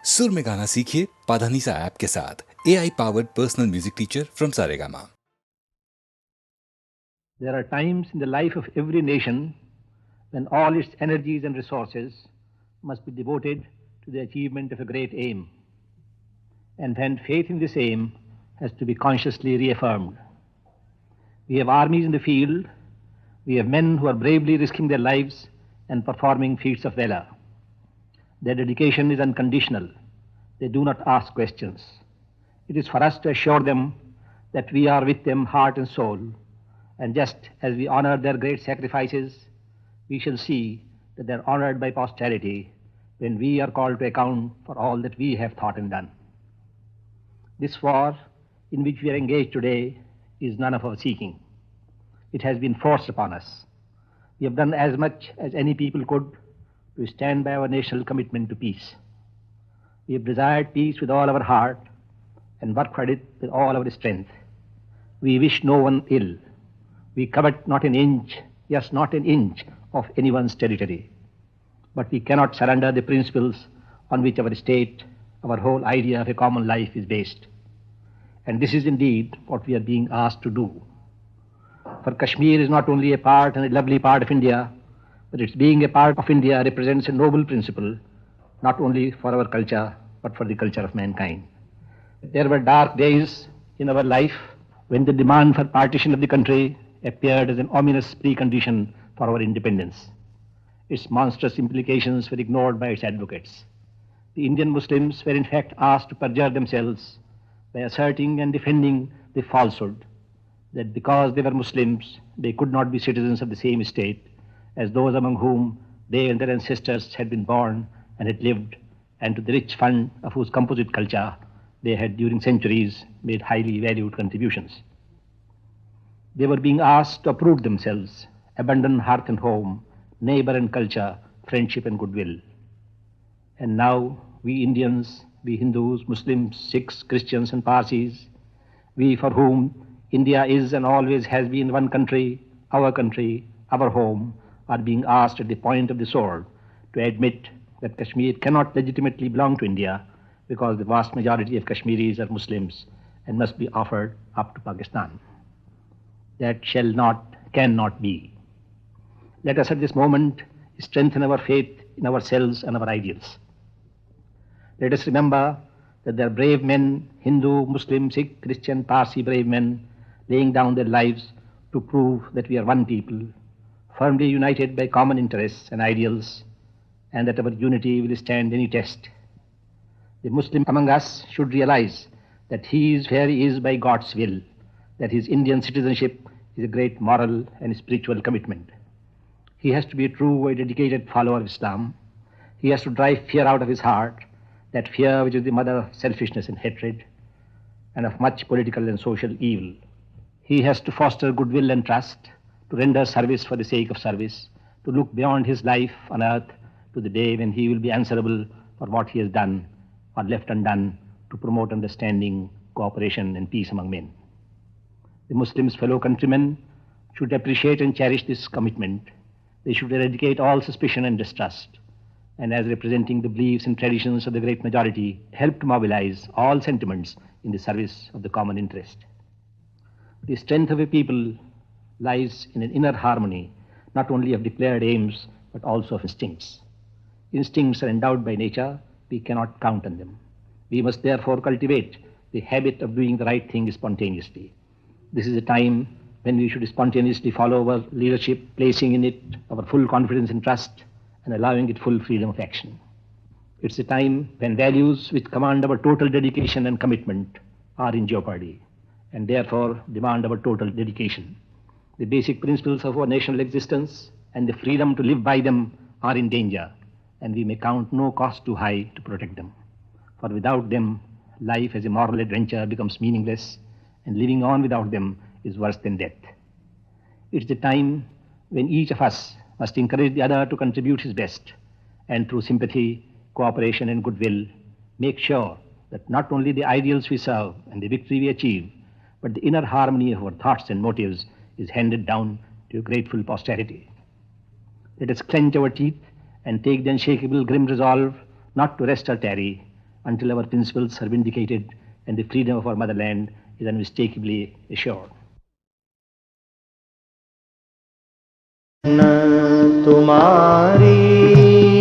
सुर में गाना सीखिए पाधानीसा ऐप के साथ AI powered personal music teacher from Saregama. There are times in the life of every nation when all its energies and resources must be devoted to the achievement of a great aim, and when faith in this aim has to be consciously reaffirmed. We have armies in the field, we have men who are bravely risking their lives and performing feats of valor. Their dedication is unconditional. They do not ask questions. It is for us to assure them that we are with them heart and soul, and just as we honor their great sacrifices, we shall see that they are honored by posterity when we are called to account for all that we have thought and done. This war in which we are engaged today is none of our seeking. It has been forced upon us. We have done as much as any people could to stand by our national commitment to peace. We have desired peace with all our heart and worked for it with all our strength. We wish no one ill. We covet not an inch, yes, not an inch of anyone's territory. But we cannot surrender the principles on which our state, our whole idea of a common life is based. And this is indeed what we are being asked to do. For Kashmir is not only a part and a lovely part of India, but its being a part of India represents a noble principle, not only for our culture, but for the culture of mankind. There were dark days in our life when the demand for partition of the country appeared as an ominous precondition for our independence. Its monstrous implications were ignored by its advocates. The Indian Muslims were in fact asked to perjure themselves by asserting and defending the falsehood that because they were Muslims, they could not be citizens of the same state as those among whom they and their ancestors had been born and had lived, and to the rich fund of whose composite culture they had during centuries made highly valued contributions. They were being asked to uproot themselves, abandon hearth and home, neighbor and culture, friendship and goodwill. And now we Indians, we Hindus, Muslims, Sikhs, Christians and Parsis, we for whom India is and always has been one country, our home, are being asked at the point of the sword to admit that Kashmir cannot legitimately belong to India because the vast majority of Kashmiris are Muslims and must be offered up to Pakistan. That shall not, cannot be. Let us at this moment strengthen our faith in ourselves and our ideals. Let us remember that there are brave men, Hindu, Muslim, Sikh, Christian, Parsi brave men, laying down their lives to prove that we are one people, firmly united by common interests and ideals, and that our unity will stand any test. The Muslim among us should realize that he is where he is by God's will, that his Indian citizenship is a great moral and spiritual commitment. He has to be a true and dedicated follower of Islam. He has to drive fear out of his heart, that fear which is the mother of selfishness and hatred, and of much political and social evil. He has to foster goodwill and trust, to render service for the sake of service, to look beyond his life on earth to the day when he will be answerable for what he has done or left undone to promote understanding, cooperation, and peace among men. The Muslims' fellow countrymen should appreciate and cherish this commitment. They should eradicate all suspicion and distrust, and as representing the beliefs and traditions of the great majority, help to mobilize all sentiments in the service of the common interest. The strength of a people lies in an inner harmony, not only of declared aims, but also of instincts. Instincts are endowed by nature, we cannot count on them. We must therefore cultivate the habit of doing the right thing spontaneously. This is a time when we should spontaneously follow our leadership, placing in it our full confidence and trust, and allowing it full freedom of action. It's a time when values which command our total dedication and commitment are in jeopardy, and therefore demand our total dedication. The basic principles of our national existence and the freedom to live by them are in danger, and we may count no cost too high to protect them. For without them, life as a moral adventure becomes meaningless, and living on without them is worse than death. It's the time when each of us must encourage the other to contribute his best, and through sympathy, cooperation, and goodwill, make sure that not only the ideals we serve and the victory we achieve, but the inner harmony of our thoughts and motives is handed down to a grateful posterity. Let us clench our teeth and take the unshakable grim resolve not to rest or tarry, until our principles are vindicated and the freedom of our motherland is unmistakably assured. न तुम्हारी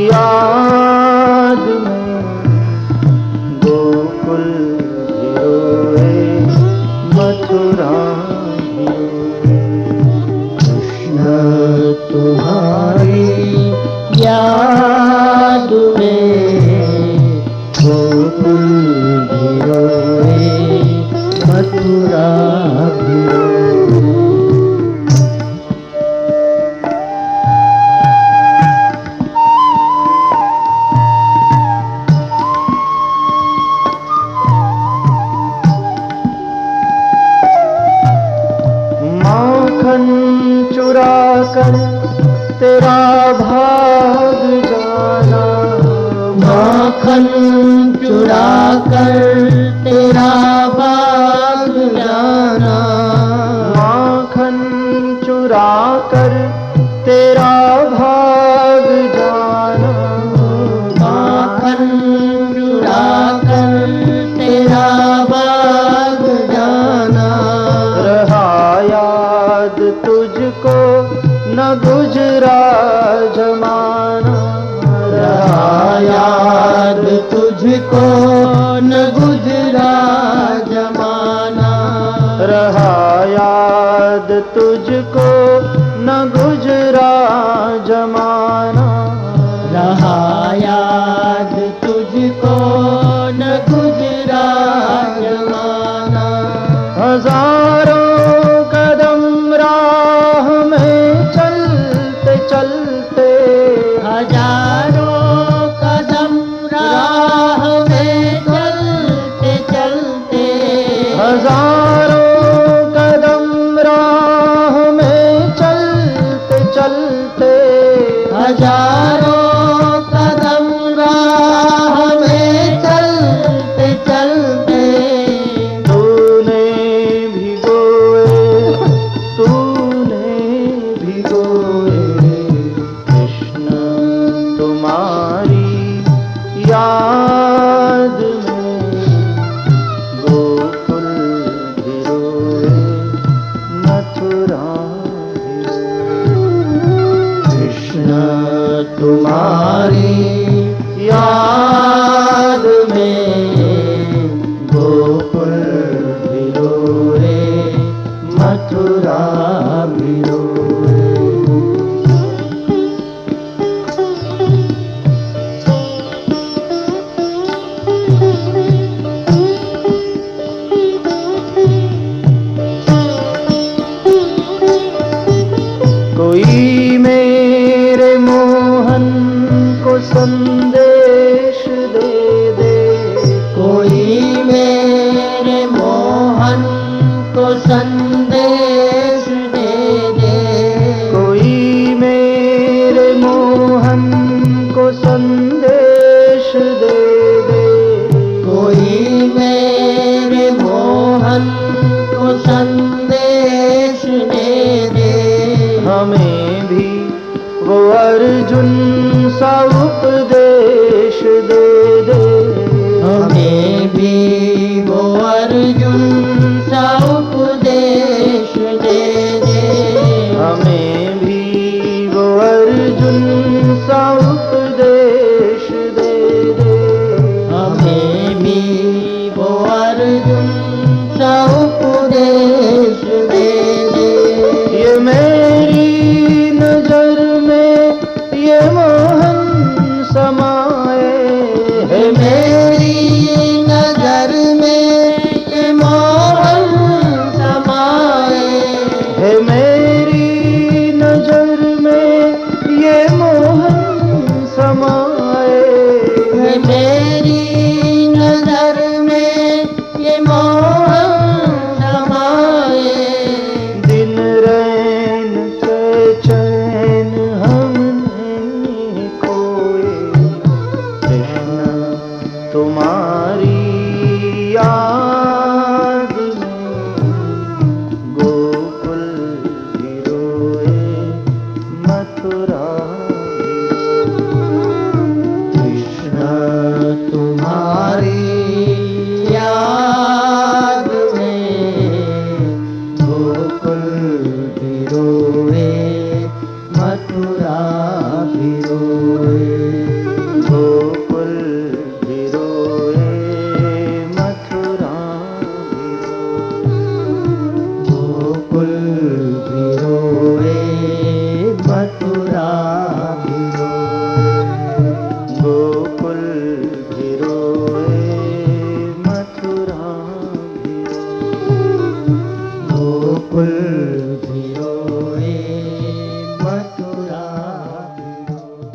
याद में गोकुल भी रोए, मथुरा भी रोए। कृष्ण तुम्हारी याद में गोकुल भी रोए, मथुरा भी रोए। चुरा कर तेरा भाग जाना, माखन चुरा कर तेरा भाग जाना, माखन चुरा कर तेरा भाग जाना, माखन चुरा कर तेरा भाग जाना। रहा याद तुझको न गुजरा जमाना, रहा याद तुझको न गुजरा जमाना, रहा याद तुझको न गुजरा जमाना, रहा याद तुझको न गुजरा जमाना। हजारों कदम राह में चलते चलते, हजारों कदम राह में चलते चलते, हजारों कदम राह में चलते चलते, हजारों कदम राह में चलते चलते। तूने भिगोए कृष्ण तुम्हारी याद में गोकुल भी रोए, मथुरा भी रोए। कृष्ण तुम्हारी याद में गोकुल भी रोए, मथुरा भी रोए। कोई मेरे मोहन को संदेश दे दे, कोई मेरे मोहन को संदेश दे दे, कोई मेरे मोहन को संदेश दे दे, कोई मेरे मोहन को संदेश दे दे। हमें भी वो अर्जुन सा उपदेश दे दे, हमें भी वो अर्जुन सा उपदेश दे दे, हमें भी वो अर्जुन सा उपदेश दे दे, हमें भी वो अर्जुन सा उपदेश दे दे। ये मेरी नजर में ये मोहन समाए, है मेरी नजर में ये मोहन समाए, है मेरी नजर में ये मोहन समाए, है मेरी नजर में ये मोहन समाए। दिन रैन से चैन हमने खोए, कृष्ण तुम्हारी याद में गोकुल भी रोए, मथुरा भी रोए। कृष्ण तुम्हारी याद में गोकुल भी रोए, मथुरा भी रोए, गोकुल भी रोए, मथुरा भी रोए, गोकुल भी रोए, मथुरा भी रोए, गोकुल भी रोए, मथुरा भी रोए, गोकुल भी रोए, मथुरा भी रोए।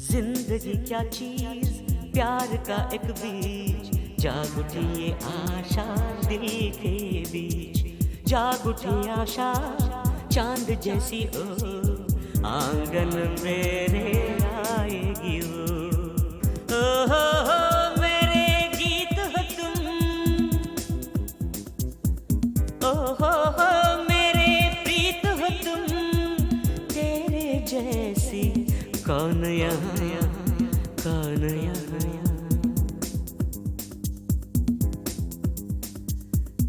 जिंदगी क्या चीज, प्यार का एक बीज, जाग उठी ये आशा दिल के बीच, जाग उठी आशा चांद जैसी ओ, आंगन मेरे आएगी वो, हो मेरे गीत हो तुम, हो मेरे प्रीत हो तुम, तेरे जैसी कौन यहाँ, कौन यहाँ।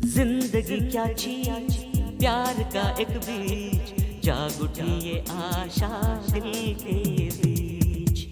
जिंदगी क्या चीज, प्यार का एक बीज, जाग उठी ये आशा दिल के बीच।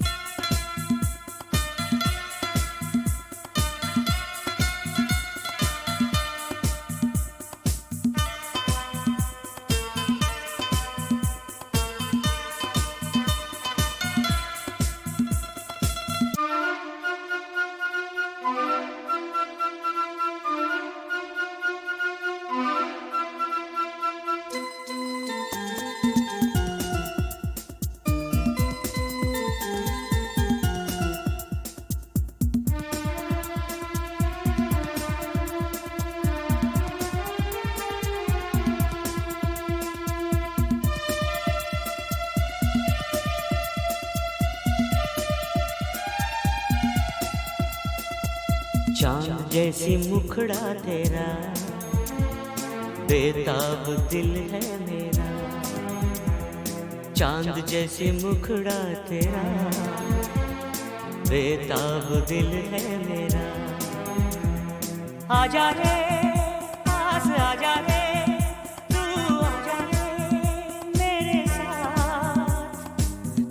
चांद जैसी मुखड़ा तेरा, बेताब दिल है मेरा, चांद जैसी मुखड़ा तेरा, बेताब दिल है मेरा। आजा रे पास आजा रे, तू आजा रे मेरे साथ,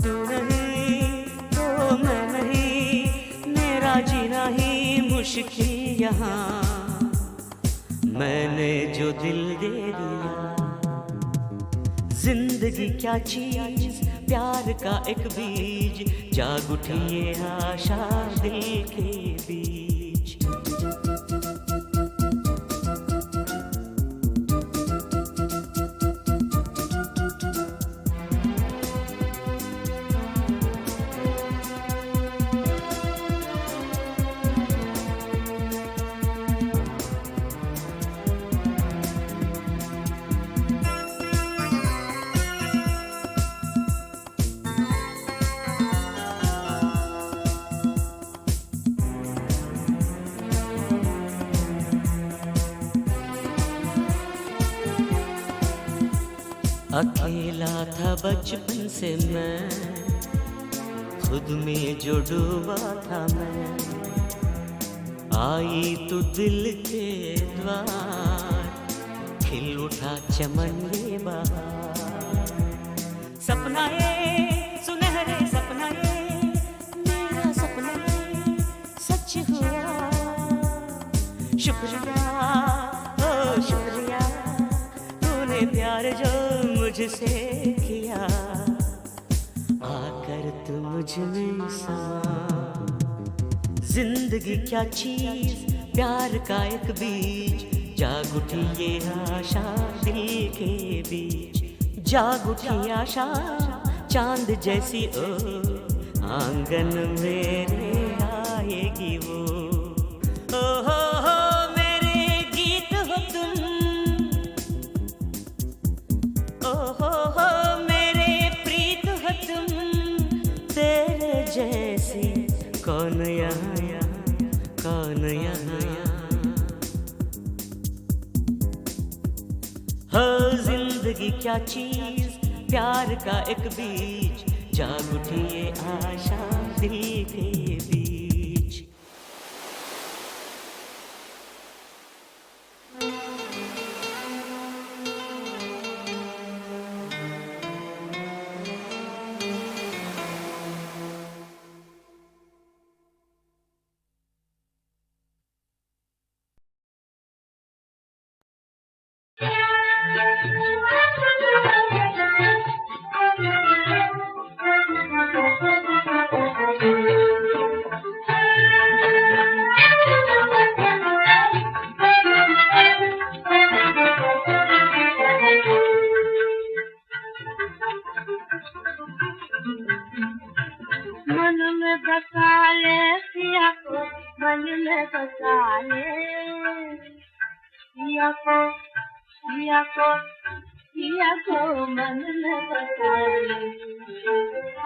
तू नहीं तो मैं नहीं, मेरा जीना ही मुश्किल यहाँ, मैंने जो दिल दे दिया। जिंदगी क्या चीज, प्यार का एक बीज, जाग उठी ये आशा दिल के बीच। अकेला था बचपन से मैं, खुद में जो डूबा था मैं, आई तो दिल के द्वार, खिल उठा चमन ये बहार। सपना ये सुनहरे सपना ये, मेरा सपना ये सच हुआ, शुक्रिया ओ प्यार जो मुझसे किया, आकर तू मुझ में समा। जिंदगी क्या चीज, प्यार का एक बीज, जाग उठी ये आशा दिल के बीच। जाग उठी आशा चांद जैसी ओ, आंगन मेरे आएगी वो। ओ हो मेरे गीत हो तुम, ओ हो मेरे प्रीत हो तुम। तेरे जैसी कौन यहाँ, कौन यहाँ। हो जिंदगी क्या चीज, प्यार का एक बीज, जाग उठी ये आशा दिल के बीच। मन में बसा ले पिया को, मन में बसा ले पिया को, पिया को, पिया को मन में बसा ले।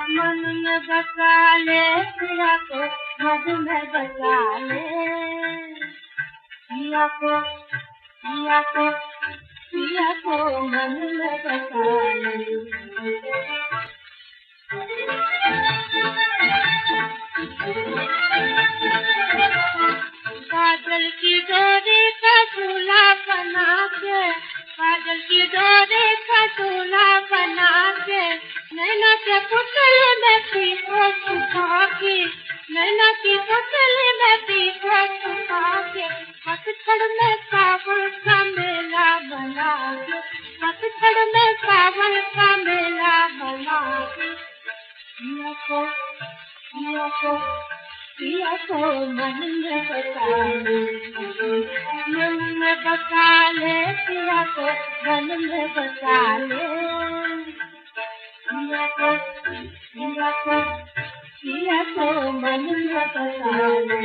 मन में बसा ले पिया को, मन में बसा ले पिया को, पिया को, पिया को मन में बसा ले। काजल की डोरी का दूल्हा बना के, काजल की डोरी का दूल्हा बना के, नैना के पुतले में पीको छुपा के, नैना की पुतले में पीको छुपा के, पतझड़ में सावन का मेला बना के, पतझड़ में सावन का मेला बना के। पिया को, पिया को, पिया को मन में बसा ले, मन में बसा ले पिया को, मन में बसा ले पिया को, पिया को, पिया को मन में बसा ले।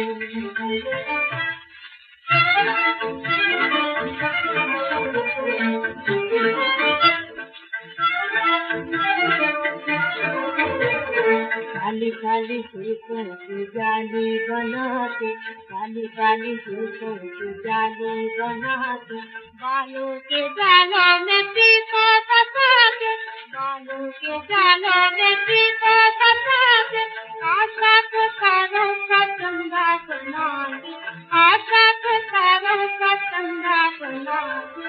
काली काली फूलों की जाली बना के, काली काली फूलों की जाली बना के, बालों के जालों में पीको फंसा के, बालों के जालों में पीको फंसा के, आशा को तारों का चंदा बना के, आशा को तारों का चंदा बना के।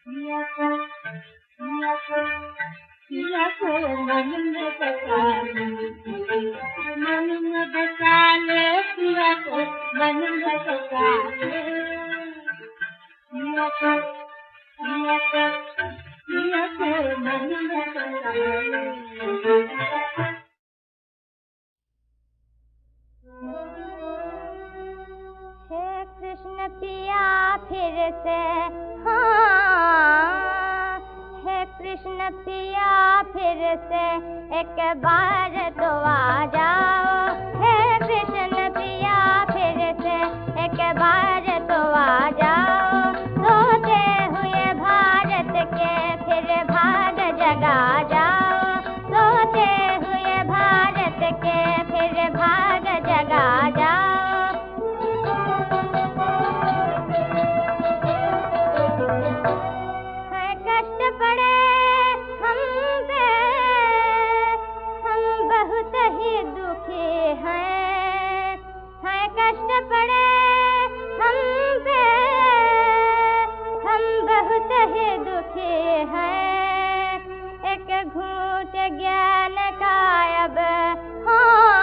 पिया को, पिया को, पिया को मन में बसा ले, मन में बसा ले पिया को, मन में बसा ले पिया को, पिया को, पिया को मन में बसा ले। हे कृष्ण पिया फिर से, हाँ हे कृष्ण पिया फिर से, एक बार तो आ जाओ। हे कृष्ण पिया फिर से, एक बार तो आ जाओ। सोते हुए भारत के फिर भाग जगा जाओ। सोते हुए भारत के फिर भाग जगा जाओ। पड़े हम पे, हम बहुत ही दुखी हैं। कष्ट पड़े हम पे, हम बहुत ही दुखी हैं। एक घूंट ज्ञान का अब, हाँ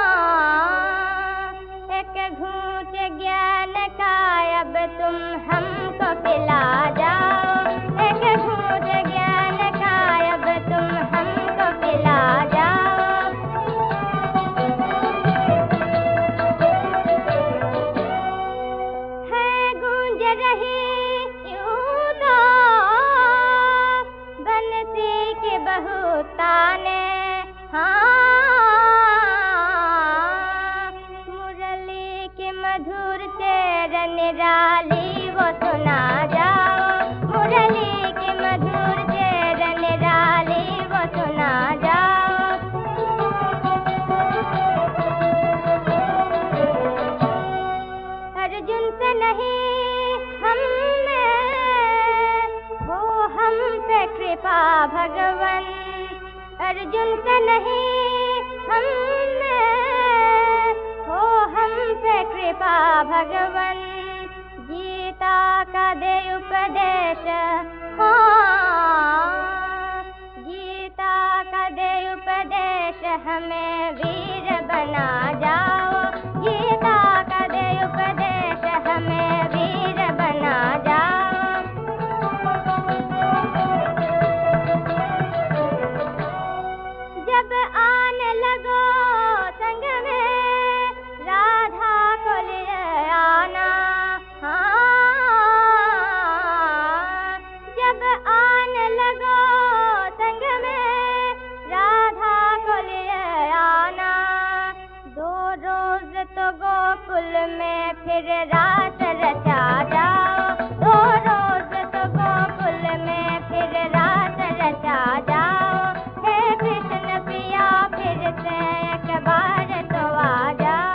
एक घूंट ज्ञान का अब तुम हमको पिला जाओ। एक घूंट कृपा भगवन, अर्जुन से नहीं हमने हो हम पे कृपा भगवन, गीता का दे उपदेश, हाँ गीता का दे उपदेश, हमें वीर बना जाओ, गीता का दे उपदेश, हमें वीर बना जाओ। जब आने लगो संग में राधा को ले आना, हाँ जब आने लगो संग में राधा को ले आना, 2 रोज तो गोकुल में फिर रात रचा जाओ, 2 रोज तो गोकुल में फिर रात रचा जाओ, हे कृष्ण पिया फिर से एक बार तो आ जाओ।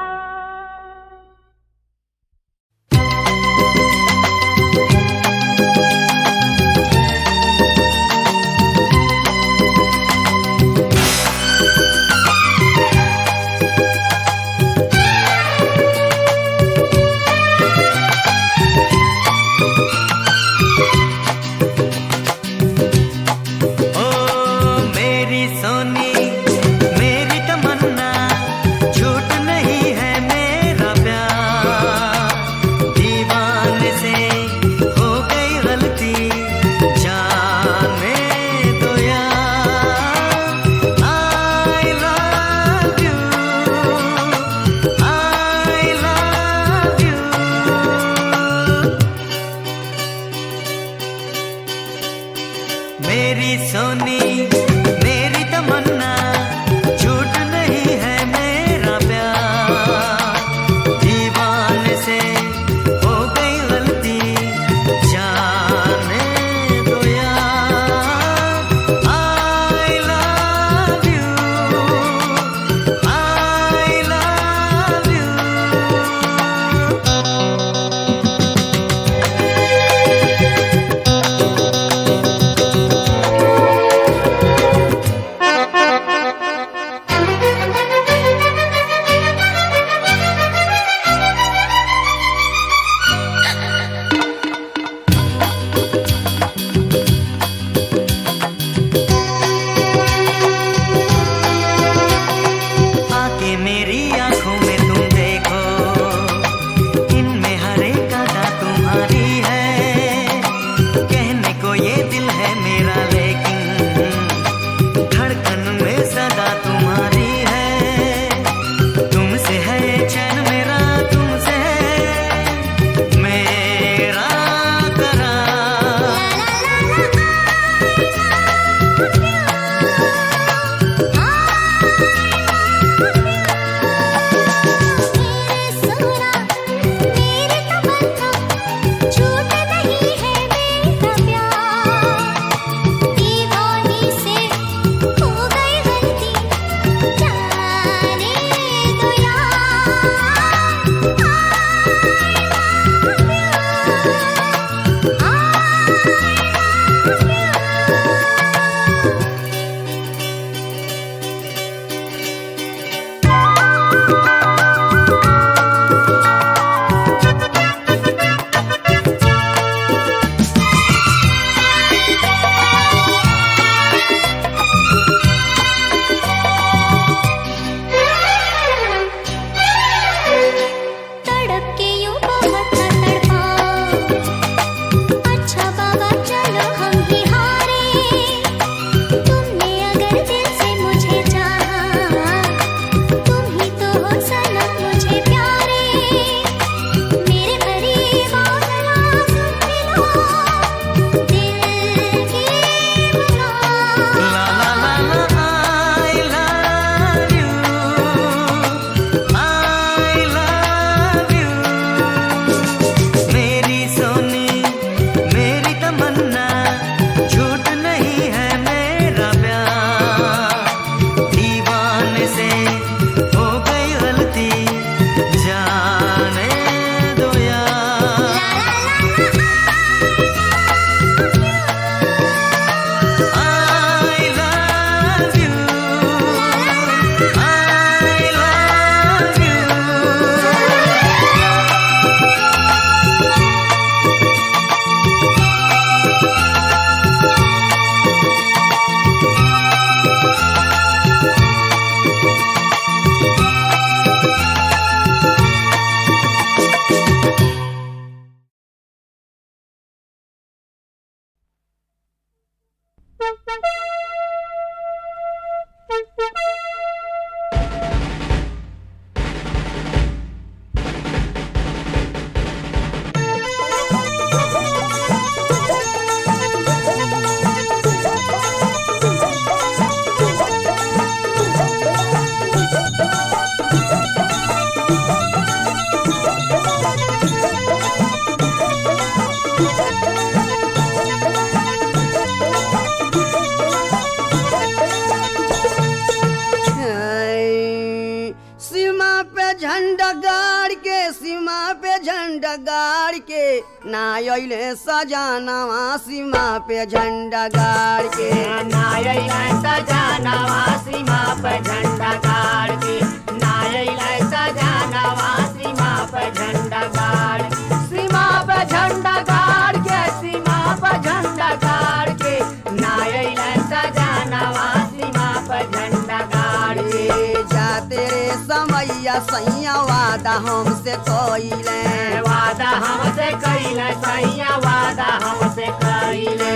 गाड़ के ना अइले सजानवा सीमा पे झंडा गाड़ के ना अइले सजानवा सीमा पे झंडा गाड़ के ना अइले सजानवा सीमा पे झंडा गाड़ सीमा पे झंडा गाड़ के सीमा पे झंडा गाड़ के ना अइले सजानवा सीमा पे झंडा गाड़ के जाते रे समैया सैया वादा हमसे कइले वादा हमसे कइले सैया वादा हमसे कइले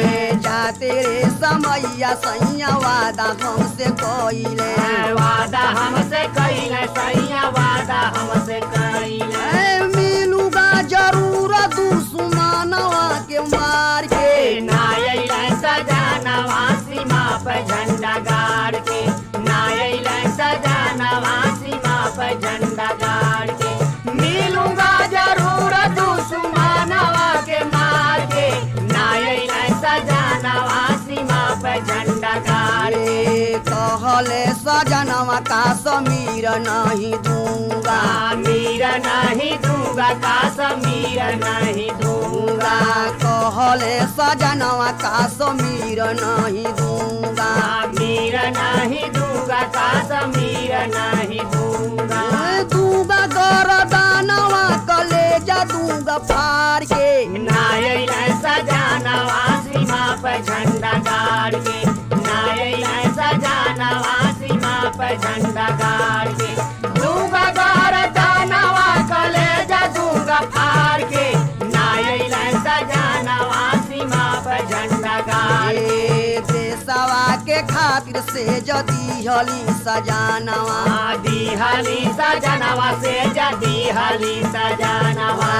जाते रे समैया सैया वादा हमसे कइले वादा हमसे कइले सैया वादा हमसे कइले मिलूगा जरूर दुश्मनवा के मार के ना अइले सजानवा सीमा पे झंडा गाड़ के ना अइले सजानवा सीमा पे झंडा गाड़ के मिलूंगा जरूर दुश्मनवा के मार के ना अइले सजानवा सीमा पे झंडा गाड़ के कहले सजनवा का समीर नहीं दूंगा मीर नहीं दूंगा काश्मीर नहीं दूंगा कहले सजनवा का समीर नहीं दूंगा मीर नहीं दूंगा काश्मीर नहीं दूंगा दूंगा गरदानवा कलेजा दूंगा फाड़ के ना अइले सजानवा सीमा पे झंडा गाड़ के ना अइले सजानवा सीमा पे झंडा गाड़ के दूंगा गरदानवा कलेजा दूंगा फाड़ के ना अइले सजानवा सीमा पे झंडा गाड़ के देशवा के खातिर से जदी हली सजानवा दिहली सजनवा से दिहली सजनवा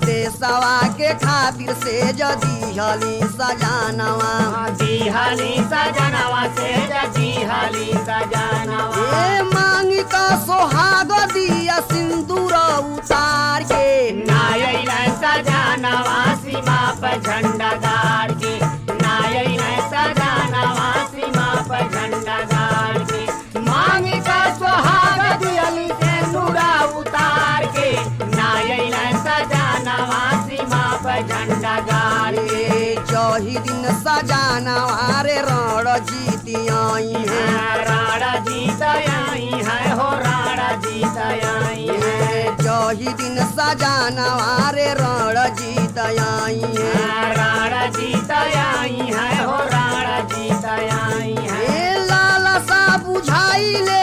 देशवा के खातिर से जदी हली सजानवा दिहली सजनवा से दिहली सजनवा मांग का सोहाग दिया सिंदूर उतार के ना अइले सजनवा सीमा पे झंडा गाड़ के ना अइले सजनवा सीमा पे झंडा गाड़ के मांग का सोहाग दिहली सिंदूरा उतार के ना अइले सजनवा सीमा पे झंडा गाड़ के जही दिन सजानवा रे रण जीती आई है राणा जीत आई है हो राणा जीत आई है जही दिन सजानवा रे रण जीत आई है राणा जीत आई है हो राणा जीत आई है लाला सा बुझाई ले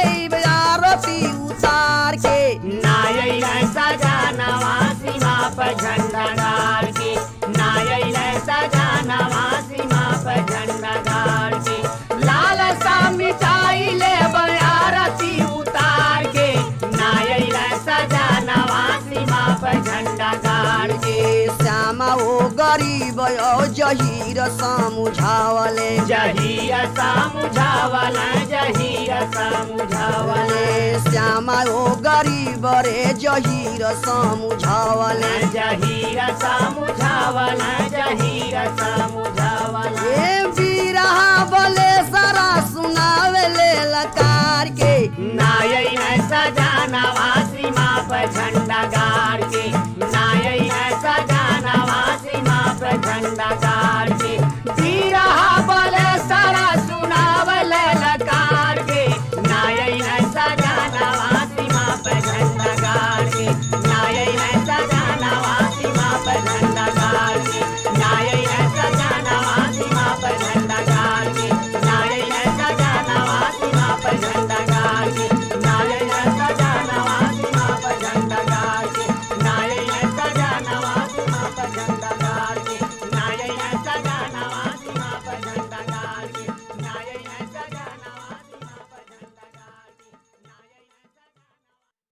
आरती उतार के ना अइले सजानवा सीमा पे झंडा गाड़ के ना अइले सजानवा सीमा पे झंडा गाड़ के लाल सा मिटाई ले आरती उतार के ना अइले सजानवा सीमा पे झंडा गाड़ के श्यामा ओ गरीब ओ जहीर समुझावले जहीर समुझावला जहीर समुझावले श्यामा ओ गरीब रे जहीर समुझावले जहीर समुझावला जहीर समुझावला